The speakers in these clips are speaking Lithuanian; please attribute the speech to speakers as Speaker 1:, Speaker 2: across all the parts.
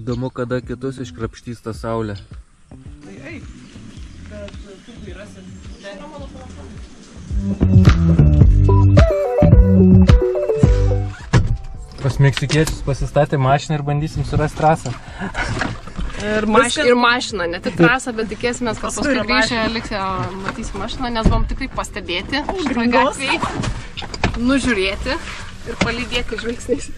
Speaker 1: Įdomu, kada kitus iškrapštys tą saulę.
Speaker 2: Tai eik, bet tu vairasim. Čia yra mano telefonas.
Speaker 1: Pas meksikiečius pasistatė mašiną ir bandysim surasti trasą.
Speaker 3: Ir mašiną, ne tik trasą, bet tikėsimės, kad paskui grįžę liksę matysim mašiną, nes buvom tikrai pastebėti šitą gatvėj, nužiūrėti ir palydėti žvilgsniais.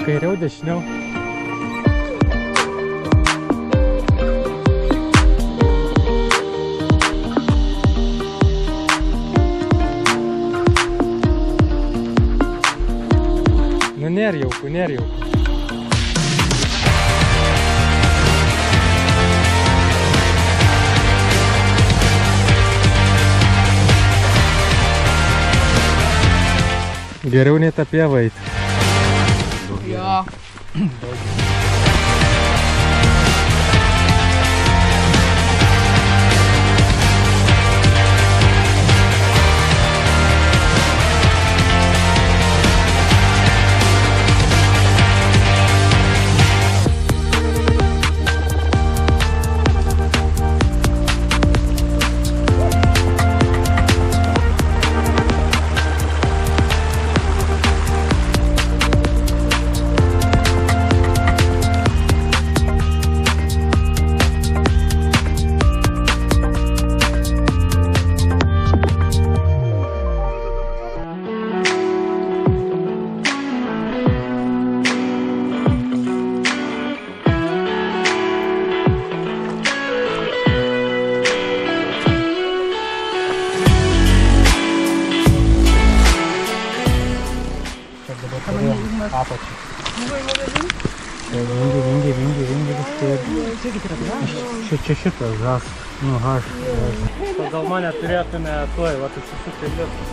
Speaker 1: Kairiau, dešiniau. Nu nėr jauku, nėr jauku. Geriau nei tą pievą eiti.
Speaker 3: Jo.
Speaker 1: Apačiai. Vingi kažkaip. Čia šitas žas. Nu, aš. Gal mane turėtume tuoj, va, užsisukti lietą.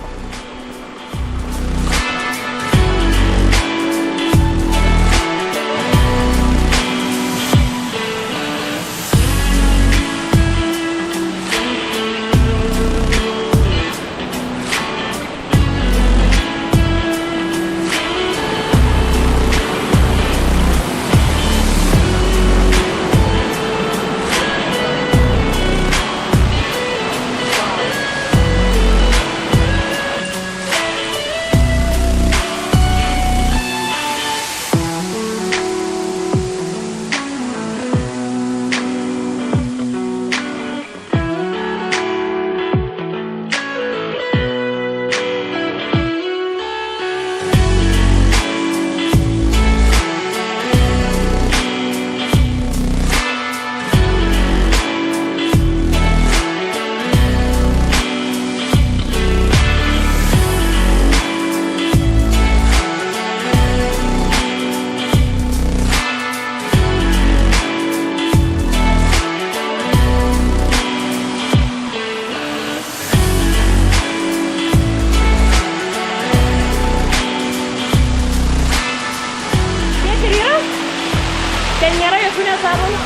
Speaker 4: Ten nėra jokių nesąmonų.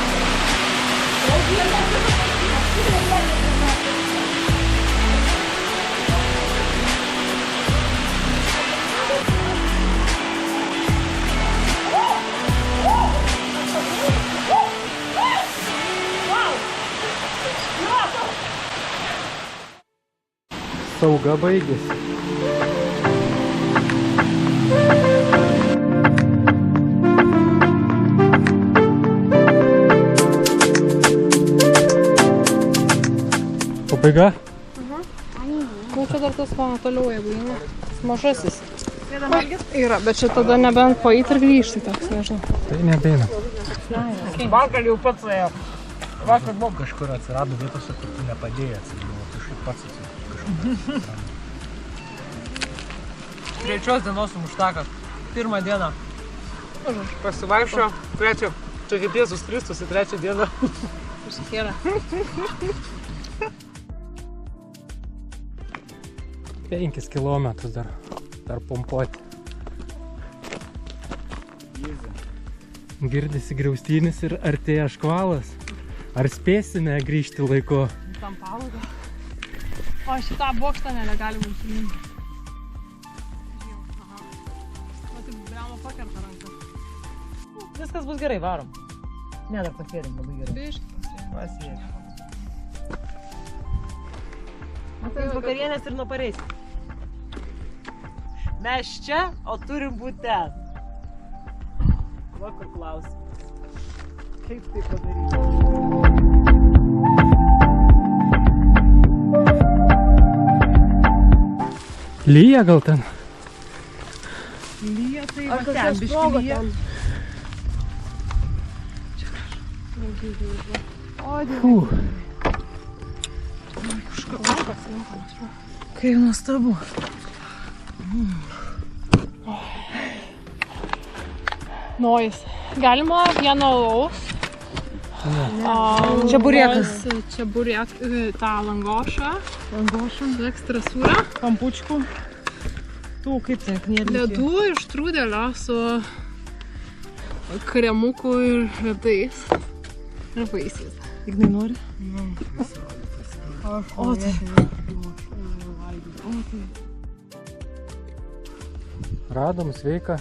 Speaker 1: Sauga baigėsi. Pabaiga?
Speaker 3: Nu čia dar tas mano toliau, jeigu eina. Mažasis. Yra, bet čia tada nebent paeit ir grįžti toks, nežinau.
Speaker 1: Tai nebeina.
Speaker 2: Vakar jau pats ėjo. Vakar buvo
Speaker 1: kažkur atsirado vietose, kur tu nepadėjai atsidaryti. Kažkaip pats atsirado.
Speaker 2: Trečios dienos sumuštakas. Pirmą dieną. Pasivaikščio. Trečio. Čia kaip Jėzus Kristus į trečią dieną.
Speaker 3: Užsikėlė.
Speaker 1: 5 kilometrus dar pompuoti. Girdisi griaustynis ir artėja škvalas. Ar spėsime grįžti laiku?
Speaker 3: Tam palagą. O šitą bokštą negalima užsiminti. O taip bramo pakerta ranką.
Speaker 2: Viskas bus gerai, varom. Ne, dar pasėrim labai gerai.
Speaker 3: Biškį
Speaker 2: Pasėrim. Matai, vakarienės ir nuo pareis. Mes čia, o turim būti ten. Va, kur klausimas. Kaip tai padaryti?
Speaker 1: Lyja gal ten?
Speaker 2: Lyja tai va
Speaker 3: Ar
Speaker 2: ten,
Speaker 3: kažkas
Speaker 2: biškį
Speaker 3: sprogo
Speaker 2: lyja.
Speaker 3: ten?
Speaker 2: Kaip nuostabu.
Speaker 3: Nojus. Galima vieno alaus.
Speaker 2: Čia burėkas.
Speaker 3: Čia burėk, tą langošą.
Speaker 2: Langošą.
Speaker 3: Su ekstra sūra.
Speaker 2: Kampučkų. Tų kaip tai, kniedlių.
Speaker 3: Ledų iš trūdelio su kremuku ir ledais. Ir vaisiais.
Speaker 2: Ignai nori? O tai.
Speaker 1: Radom, sveika.